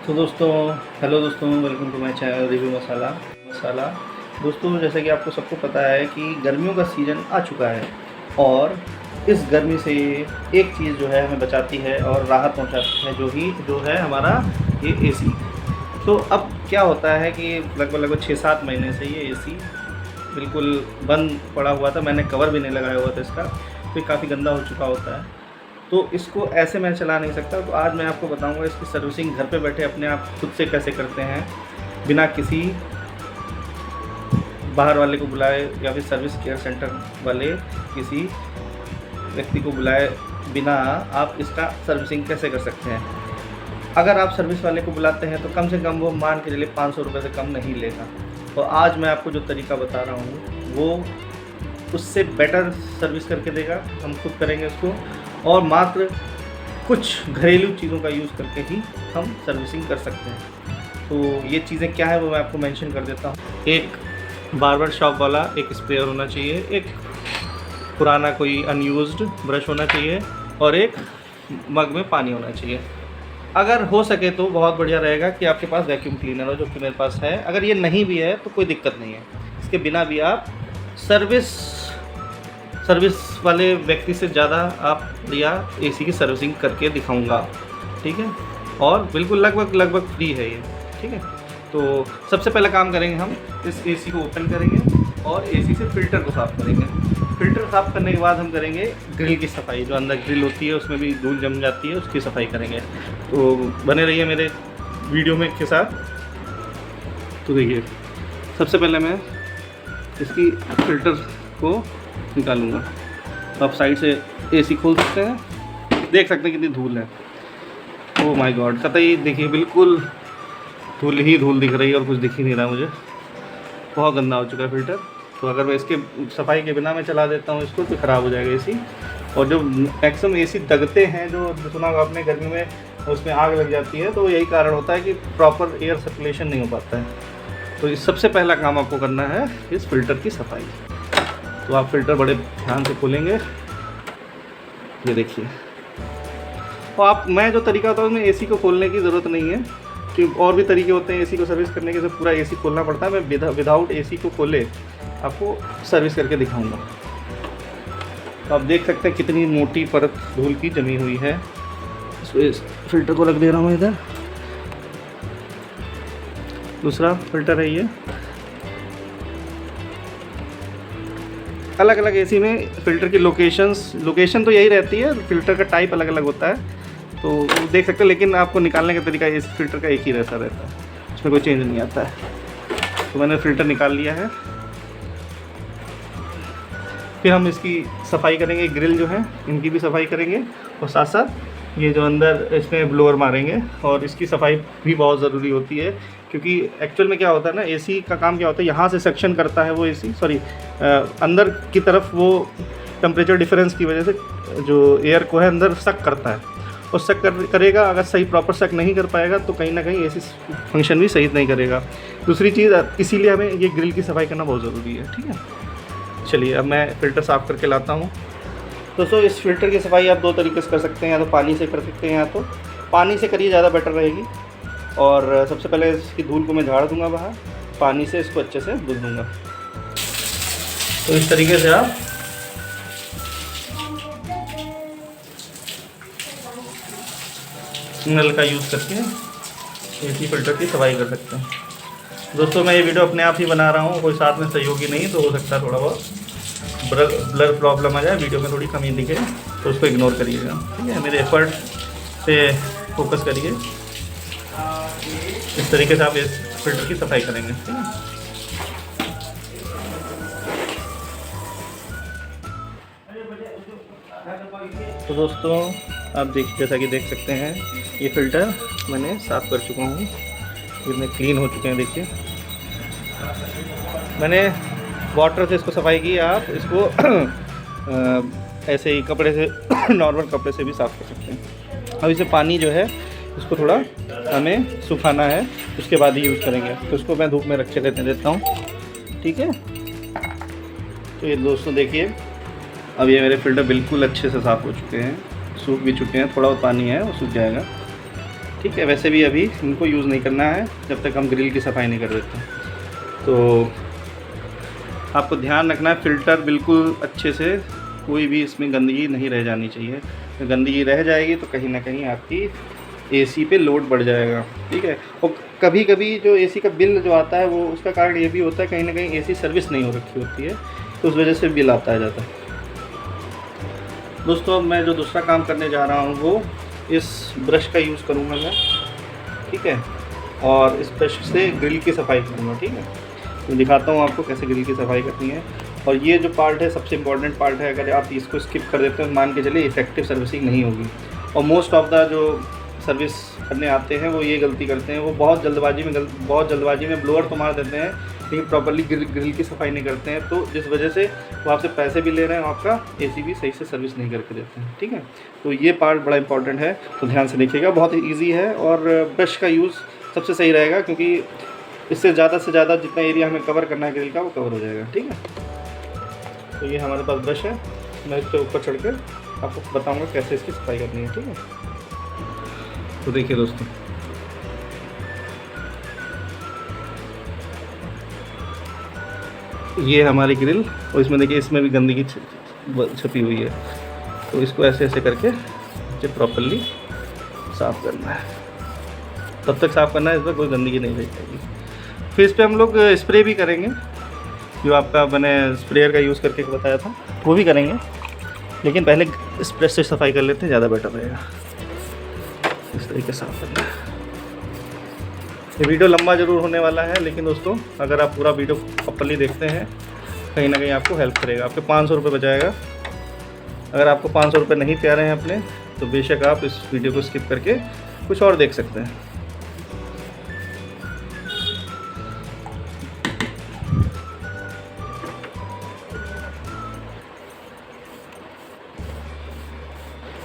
तो दोस्तों, हेलो दोस्तों, welcome to my channel review masala. दोस्तों, जैसा कि आपको सबको पता है कि गर्मियों का सीज़न आ चुका है और इस गर्मी से एक चीज़ जो है हमें बचाती है और राहत पहुंचाती है, जो है हमारा ये एसी। तो अब क्या होता है कि लगभग 6-7 महीने से ये एसी बिल्कुल बंद पड़ा हुआ था। मैंने कवर भी नहीं लगाया हुआ था इसका, तो ये काफ़ी गंदा हो चुका होता है। तो इसको ऐसे मैं चला नहीं सकता। तो आज मैं आपको बताऊंगा इसकी सर्विसिंग घर पे बैठे अपने आप खुद से कैसे करते हैं, बिना किसी बाहर वाले को बुलाए या फिर सर्विस केयर सेंटर वाले किसी व्यक्ति को बुलाए बिना आप इसका सर्विसिंग कैसे कर सकते हैं। अगर आप सर्विस वाले को बुलाते हैं तो कम से कम वो मान के चलिए 500 रुपये से कम नहीं लेगा। तो आज मैं आपको जो तरीका बता रहा हूँ वो उससे बेटर सर्विस करके देगा। हम खुद करेंगे उसको और मात्र कुछ घरेलू चीज़ों का यूज़ करके ही हम सर्विसिंग कर सकते हैं। तो ये चीज़ें क्या है वो मैं आपको मेंशन कर देता हूँ। एक बार्बर शॉप वाला एक स्प्रेयर होना चाहिए, एक पुराना कोई अनयूज्ड ब्रश होना चाहिए और एक मग में पानी होना चाहिए। अगर हो सके तो बहुत बढ़िया रहेगा कि आपके पास वैक्यूम क्लीनर हो, जो कि मेरे पास है। अगर ये नहीं भी है तो कोई दिक्कत नहीं है, इसके बिना भी आप सर्विस वाले व्यक्ति से ज़्यादा आप या एसी की सर्विसिंग करके दिखाऊंगा, ठीक है। और बिल्कुल लगभग फ्री है ये, ठीक है। तो सबसे पहला काम करेंगे, हम इस एसी को ओपन करेंगे और एसी से फ़िल्टर को साफ़ करेंगे। फ़िल्टर साफ़ करने के बाद हम करेंगे ग्रिल की सफाई। जो अंदर ग्रिल होती है उसमें भी धूल जम जाती है, उसकी सफाई करेंगे। तो बने रहिए मेरे वीडियो में के साथ। तो देखिए, सबसे पहले मैं इसकी फ़िल्टर को निकालूंगा। तो आप साइड से एसी खोल सकते हैं, देख सकते हैं कितनी धूल है। ओह माय गॉड, कतई देखिए बिल्कुल धूल ही धूल दिख रही है और कुछ दिख ही नहीं रहा मुझे। बहुत गंदा हो चुका है फ़िल्टर। तो अगर मैं इसके सफाई के बिना मैं चला देता हूँ इसको तो ख़राब हो जाएगा एसी। और जो मैक्सिमम एसी दगते हैं, जो सुना होगा आपने गर्मी में उसमें आग लग जाती है, तो यही कारण होता है कि प्रॉपर एयर सर्कुलेशन नहीं हो पाता है। तो इस सबसे पहला काम आपको करना है इस फ़िल्टर की सफाई। तो आप फ़िल्टर बड़े ध्यान से खोलेंगे, ये देखिए। और मैं जो तरीका होता है उसमें एसी को खोलने की ज़रूरत नहीं है, क्योंकि और भी तरीके होते हैं एसी को सर्विस करने के। से पूरा एसी खोलना पड़ता है। मैं विदाउट एसी को खोले आपको सर्विस करके दिखाऊंगा। तो आप देख सकते हैं कितनी मोटी परत धूल की जमी हुई है। इस फ़िल्टर को रख दे रहा हूँ इधर। दूसरा फ़िल्टर है ये। अलग अलग एसी में फ़िल्टर की लोकेशन तो यही रहती है, फ़िल्टर का टाइप अलग अलग होता है। तो देख सकते हैं, लेकिन आपको निकालने का तरीका इस फ़िल्टर का एक ही रहता है, इसमें कोई चेंज नहीं आता है। तो मैंने फ़िल्टर निकाल लिया है। फिर हम इसकी सफाई करेंगे, ग्रिल जो है इनकी भी सफाई करेंगे और साथ साथ ये जो अंदर इसमें ब्लोअर मारेंगे। और इसकी सफाई भी बहुत ज़रूरी होती है, क्योंकि एक्चुअल में क्या होता है ना, एसी का काम क्या होता है, यहाँ से सक्शन करता है वो एसी, अंदर की तरफ वो टेम्परेचर डिफरेंस की वजह से जो एयर को है अंदर सक करता है। और सक करेगा, अगर सही प्रॉपर सक नहीं कर पाएगा तो कहीं ना कहीं एसी फंक्शन भी सही नहीं करेगा। दूसरी चीज़, इसीलिए हमें ये ग्रिल की सफाई करना बहुत ज़रूरी है, ठीक है। चलिए अब मैं फ़िल्टर साफ़ करके लाता हूँ। दोस्तों, इस फ़िल्टर की सफाई आप दो तरीके से कर सकते हैं, या तो पानी से कर सकते हैं, या तो पानी से करिए, ज़्यादा बेटर रहेगी। और सबसे पहले इसकी धूल को मैं झाड़ दूंगा बाहर, पानी से इसको अच्छे से धुल दूंगा। तो इस तरीके से आप नल का यूज़ करके एसी फ़िल्टर की सफाई कर सकते हैं। दोस्तों, मैं ये वीडियो अपने आप ही बना रहा हूँ, कोई साथ में सहयोगी नहीं, तो हो सकता है थोड़ा बहुत ब्लर प्रॉब्लम आ जाए, वीडियो में थोड़ी कमी दिखे, तो उसको इग्नोर करिएगा, ठीक है। मेरे एफर्ट पे फोकस करिए। इस तरीके से आप इस फ़िल्टर की सफाई करेंगे, ठीक है। तो दोस्तों, आप जैसा कि देख सकते हैं, ये फ़िल्टर मैंने साफ़ कर चुका हूँ, इतने क्लीन हो चुके हैं। देखिए, मैंने वाटर से इसको सफाई की। आप इसको ऐसे ही कपड़े से नॉर्मल कपड़े से भी साफ़ कर सकते हैं। अब इसे पानी जो है इसको थोड़ा हमें सुखाना है, उसके बाद ही यूज़ करेंगे। तो इसको मैं धूप में रख के देता हूँ, ठीक है। तो ये दोस्तों देखिए, अब ये मेरे फ़िल्टर बिल्कुल अच्छे से साफ़ हो चुके हैं, सूख भी चुके हैं। थोड़ा बहुत पानी है वो सूख जाएगा, ठीक है। वैसे भी अभी इनको यूज़ नहीं करना है जब तक हम ग्रिल की सफाई नहीं कर देते। तो आपको ध्यान रखना है फ़िल्टर बिल्कुल अच्छे से, कोई भी इसमें गंदगी नहीं रह जानी चाहिए। तो गंदगी रह जाएगी तो कहीं ना कहीं आपकी एसी पे लोड बढ़ जाएगा, ठीक है। और कभी कभी जो एसी का बिल जो आता है वो उसका कारण ये भी होता है कहीं ना कहीं एसी सर्विस नहीं हो रखी होती है, तो उस वजह से बिल आता है ज़्यादा। दोस्तों अब मैं जो दूसरा काम करने जा रहा हूँ वो इस ब्रश का यूज़ करूँगा मैं, ठीक है। और इस ब्रश से ग्रिल की सफाई करूँगा, ठीक है। तो दिखाता हूँ आपको कैसे ग्रिल की सफाई करनी है। और ये जो पार्ट है सबसे इम्पॉर्टेंट पार्ट है, अगर आप इसको स्किप कर देते हैं मान के चलिए इफेक्टिव सर्विसिंग नहीं होगी। और मोस्ट ऑफ द जो सर्विस करने आते हैं वो ये गलती करते हैं, वो बहुत जल्दबाजी में ब्लोअर तो मार देते हैं लेकिन प्रॉपर्ली ग्रिल की सफाई नहीं करते हैं, तो जिस वजह से वो आपसे पैसे भी ले रहे हैं, आपका एसी भी सही से सर्विस नहीं करके देते हैं, ठीक है। तो ये पार्ट बड़ा इंपॉर्टेंट है, तो ध्यान से देखिएगा। बहुत ही ईजी है और ब्रश का यूज़ सबसे सही रहेगा क्योंकि इससे ज़्यादा जितना एरिया हमें कवर करना है ग्रिल का वो कवर हो जाएगा, ठीक है। तो ये हमारे पास ब्रश है, मैं इसके ऊपर चढ़ कर आपको बताऊँगा कैसे इसकी सफाई करनी है, ठीक है। तो देखिए दोस्तों, ये हमारी ग्रिल, और इसमें देखिए इसमें भी गंदगी छपी हुई है, तो इसको ऐसे ऐसे करके मुझे प्रॉपरली साफ़ करना है। तब तक साफ़ करना है इस पर कोई गंदगी नहीं रह जाएगी। फिर इस पर हम लोग स्प्रे भी करेंगे, जो आपका मैंने स्प्रेयर का यूज़ करके बताया था वो भी करेंगे, लेकिन पहले स्प्रे से सफाई कर लेते हैं, ज़्यादा बेटर रहेगा। इस तरीके से साफ करना है। ये वीडियो लंबा ज़रूर होने वाला है, लेकिन दोस्तों अगर आप पूरा वीडियो प्रॉपर्ली देखते हैं कहीं ना कहीं आपको हेल्प करेगा, आपके 500 रुपये बचाएगा। अगर आपको 500 रुपये नहीं प्यारे हैं अपने, तो बेशक आप इस वीडियो को स्किप करके कुछ और देख सकते हैं।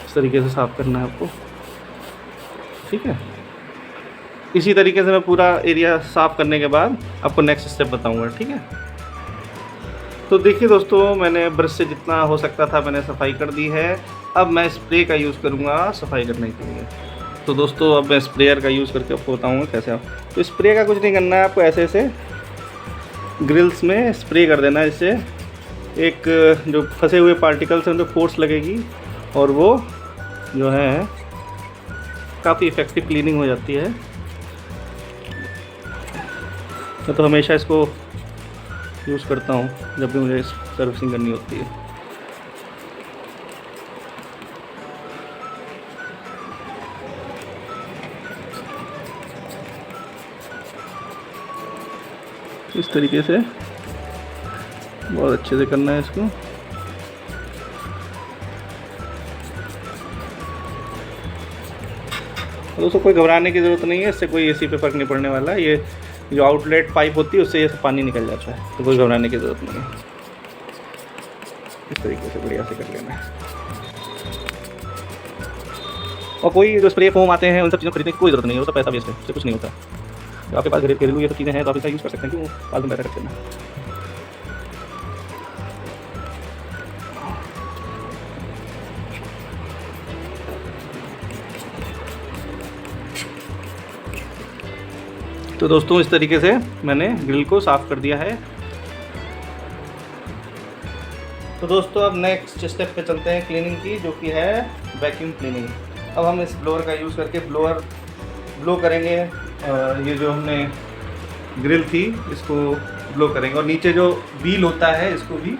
इस तरीके से साफ़ करना है आपको, ठीक है। इसी तरीके से मैं पूरा एरिया साफ़ करने के बाद आपको नेक्स्ट स्टेप बताऊंगा, ठीक है। तो देखिए दोस्तों, मैंने ब्रश से जितना हो सकता था मैंने सफाई कर दी है। अब मैं स्प्रे का यूज़ करूंगा सफाई करने के लिए। तो दोस्तों अब मैं स्प्रेयर का यूज़ करके आपको बताऊँगा कैसे आप, तो स्प्रे का कुछ नहीं करना है, आपको ऐसे ऐसे ग्रिल्स में स्प्रे कर देना है। इससे एक जो फंसे हुए पार्टिकल्स हैं उन पर फोर्स लगेगी और वो जो है काफ़ी इफ़ेक्टिव क्लीनिंग हो जाती है। मैं तो हमेशा इसको यूज़ करता हूँ जब भी मुझे सर्विसिंग करनी होती है। इस तरीके से बहुत अच्छे से करना है इसको। दोस्तों कोई घबराने की ज़रूरत नहीं है, इससे कोई एसी पे फर्क नहीं पड़ने वाला है। ये जो आउटलेट पाइप होती है उससे ये पानी निकल जाता है, तो कोई घबराने की ज़रूरत नहीं है। इस तरीके से बढ़िया से कर लेना है। और कोई जो स्प्रे फोम आते हैं उन सब चीज़ों खरीदने की कोई ज़रूरत नहीं है, वो सब पैसा वेस्ट है, उससे कुछ नहीं होता। तो आपके पास घरेलू ये सब चीज़ें हैं तो आप इसका यूज़ कर सकते हैं, क्यों फालतू पैसा खर्च करना। तो दोस्तों इस तरीके से मैंने ग्रिल को साफ़ कर दिया है। तो दोस्तों अब नेक्स्ट स्टेप पे चलते हैं क्लीनिंग की, जो कि है वैक्यूम क्लीनिंग। अब हम इस ब्लोअर का यूज़ करके ब्लो करेंगे। ये जो हमने ग्रिल थी इसको ब्लो करेंगे, और नीचे जो व्हील होता है इसको भी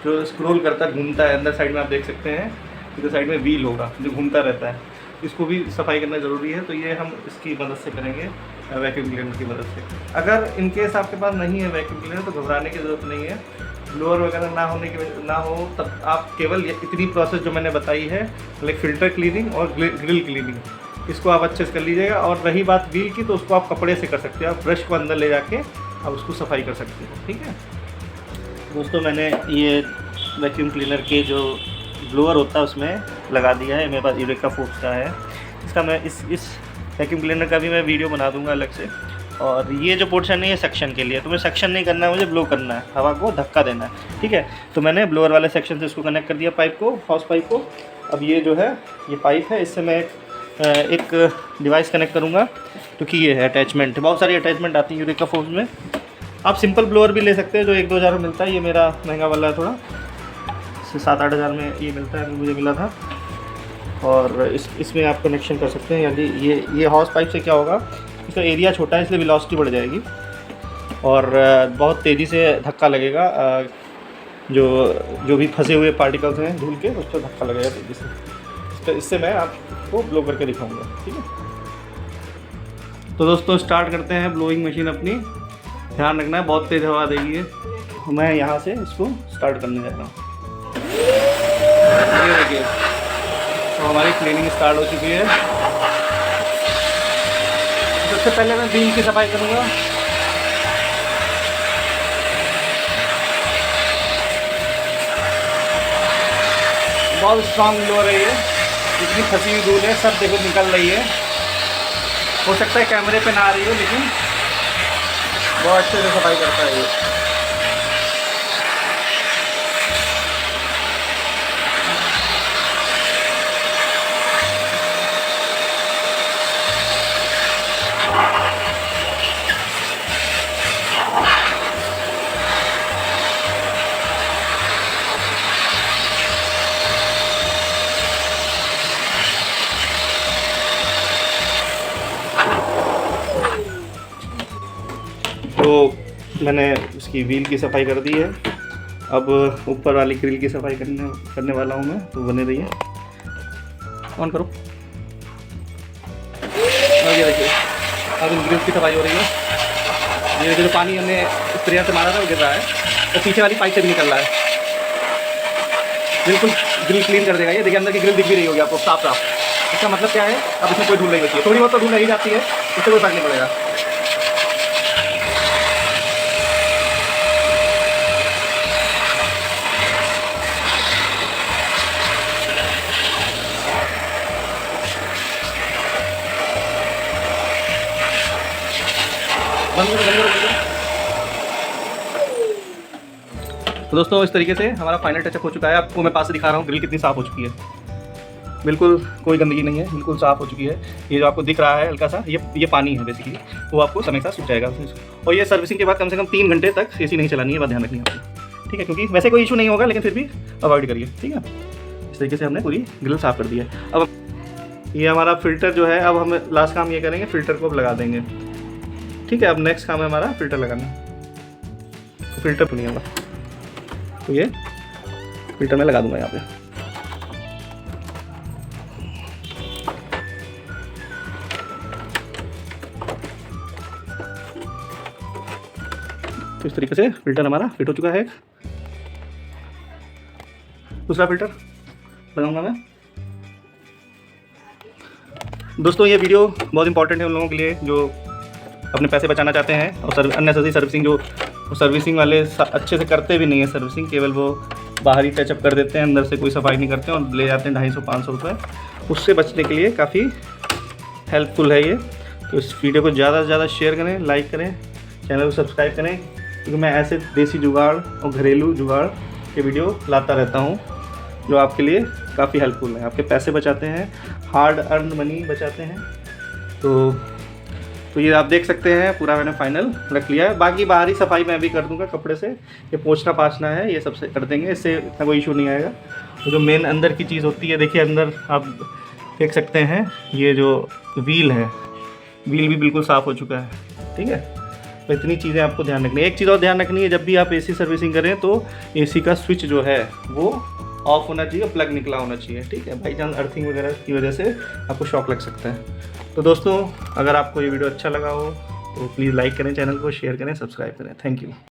जो स्क्रॉल करता घूमता है, अंदर साइड में आप देख सकते हैं इधर साइड में व्हील होगा जो घूमता रहता है, इसको भी सफाई करना ज़रूरी है। तो ये हम इसकी मदद से करेंगे, वैक्यूम क्लीनर की मदद से। अगर इनकेस आपके पास नहीं है वैक्यूम क्लीनर तो घबराने की ज़रूरत नहीं है। ब्लोअर वगैरह ना हो तब आप केवल इतनी प्रोसेस जो मैंने बताई है, लाइक फ़िल्टर क्लीनिंग और ग्रिल क्लीनिंग, इसको आप अच्छे से कर लीजिएगा। और रही बात व्हील की, तो उसको आप कपड़े से कर सकते हो, आप ब्रश को अंदर ले जाके आप उसको सफाई कर सकते हो, ठीक है। दोस्तों मैंने ये वैक्यूम क्लीनर के जो ब्लोअर होता है उसमें लगा दिया है, मेरे पास यूरेका फोर्स का है। इसका मैं इस वैक्यूम क्लीनर का भी मैं वीडियो बना दूंगा अलग से। और ये जो पोर्शन है ये सेक्शन के लिए, तो मुझे सेक्शन नहीं करना है, मुझे ब्लो करना है, हवा को धक्का देना है, ठीक है। तो मैंने ब्लोअर वाले सेक्शन से इसको कनेक्ट कर दिया पाइप को, हॉस पाइप को। अब ये जो है ये पाइप है, इससे मैं एक डिवाइस कनेक्ट करूँगा, क्योंकि ये है अटैचमेंट। बहुत सारी अटैचमेंट आती है यूरेका फोर्ब्स में। आप सिंपल ब्लोअर भी ले सकते हैं जो 1-2 हज़ार में मिलता है। ये मेरा महंगा वाला है थोड़ा, 7-8 हज़ार में ये मिलता है, मुझे मिला था। और इसमें आप कनेक्शन कर सकते हैं। यानी ये हॉर्स पाइप से क्या होगा, इसका एरिया छोटा है इसलिए वेलोसिटी बढ़ जाएगी और बहुत तेज़ी से धक्का लगेगा। जो भी फंसे हुए पार्टिकल्स हैं धूल के, उस पर धक्का लगेगा तेज़ी से। इससे मैं आपको ब्लो करके दिखाऊंगा, ठीक है। तो दोस्तों स्टार्ट करते हैं ब्लोइंग मशीन अपनी। ध्यान रखना है बहुत तेज़ हवा देगी ये। मैं यहाँ से इसको स्टार्ट करने जा रहा हूँ। ये देखिए, तो हमारी क्लीनिंग स्टार्ट हो चुकी है। सबसे पहले मैं व्हील की सफाई करूँगा। बहुत स्ट्रांग ब्लोअर है ये। जितनी फंसी हुई धूल है सब देखो निकल रही है। हो सकता है कैमरे पे ना आ रही हो, लेकिन बहुत अच्छे से सफाई करता है ये। तो मैंने उसकी व्हील की सफाई कर दी है। अब ऊपर वाली ग्रिल की सफाई करने वाला हूँ मैं, तो बने रहिए। ऑन करो। और ये देखिए, अब इन ग्रिल की सफाई हो रही है। ये जो पानी हमने स्प्रेयर से मारा था वो गिर रहा है, तो पीछे वाली पाइप से भी निकल रहा है। बिल्कुल ग्रिल क्लीन कर देगा ये। देखिए अंदर की ग्रिल दिख भी रही होगी आपको साफ साफ। इसका मतलब क्या है, अब इसमें कोई धूल नहीं होती है। थोड़ी बहुत तो धूल नहीं जाती है, उससे कोई फर्क नहीं पड़ेगा। तो दोस्तों इस तरीके से हमारा फाइनल टचअप हो चुका है। आपको मैं पास से दिखा रहा हूँ ग्रिल कितनी साफ़ हो चुकी है। बिल्कुल कोई गंदगी नहीं है, बिल्कुल साफ़ हो चुकी है। ये जो आपको दिख रहा है हल्का सा, ये पानी है बेसिकली, वो आपको समय के साथ सूख जाएगा। और ये सर्विसिंग के बाद कम से कम 3 घंटे तक एसी नहीं चलानी है, बात ध्यान रखनी है आपको, ठीक है। क्योंकि वैसे कोई इशू नहीं होगा, लेकिन फिर भी अवॉइड करिए, ठीक है। इस तरीके से हमने पूरी ग्रिल साफ़ कर दी है। अब ये हमारा फ़िल्टर जो है, अब हम लास्ट काम ये करेंगे, फ़िल्टर को अब लगा देंगे, ठीक है। अब नेक्स्ट काम है हमारा फ़िल्टर लगाना। तो फ़िल्टर तो नहीं होगा, तो ये फ़िल्टर मैं लगा दूंगा यहाँ पे। तो इस तरीके से फ़िल्टर हमारा फिट हो चुका है। दूसरा फ़िल्टर लगाऊंगा मैं। दोस्तों ये वीडियो बहुत इंपॉर्टेंट है उन लोगों के लिए जो अपने पैसे बचाना चाहते हैं और अननेसेसरी सर्विसिंग, जो सर्विसिंग वाले अच्छे से करते भी नहीं है सर्विसिंग, केवल वो बाहरी टचअप कर देते हैं, अंदर से कोई सफाई नहीं करते हैं और ले जाते हैं 250-500 रुपये। उससे बचने के लिए काफ़ी हेल्पफुल है ये। तो इस वीडियो को ज़्यादा से ज़्यादा शेयर करें, लाइक करें, चैनल को सब्सक्राइब करें, क्योंकि मैं ऐसे देसी जुगाड़ और घरेलू जुगाड़ के वीडियो लाता रहता हूँ जो आपके लिए काफ़ी हेल्पफुल है। आपके पैसे बचाते हैं, हार्ड अर्न मनी बचाते हैं। तो ये आप देख सकते हैं पूरा मैंने फाइनल रख लिया है। बाकी बाहरी सफाई मैं भी कर दूंगा कपड़े से। ये पोंछना पाछना है, ये सबसे कर देंगे, इससे इतना कोई इशू नहीं आएगा। तो जो मेन अंदर की चीज़ होती है, देखिए अंदर आप देख सकते हैं, ये जो व्हील है, व्हील भी बिल्कुल साफ़ हो चुका है, ठीक है। तो इतनी चीज़ें आपको ध्यान रखनी है। एक चीज़ और ध्यान रखनी है, जब भी आप एसी सर्विसिंग करें तो एसी का स्विच जो है वो ऑफ होना चाहिए, प्लग निकला होना चाहिए, ठीक है। बाई चांस अर्थिंग वगैरह की वजह से आपको शॉक लग सकता है। तो दोस्तों अगर आपको ये वीडियो अच्छा लगा हो तो प्लीज़ लाइक करें, चैनल को शेयर करें, सब्सक्राइब करें। Thank you.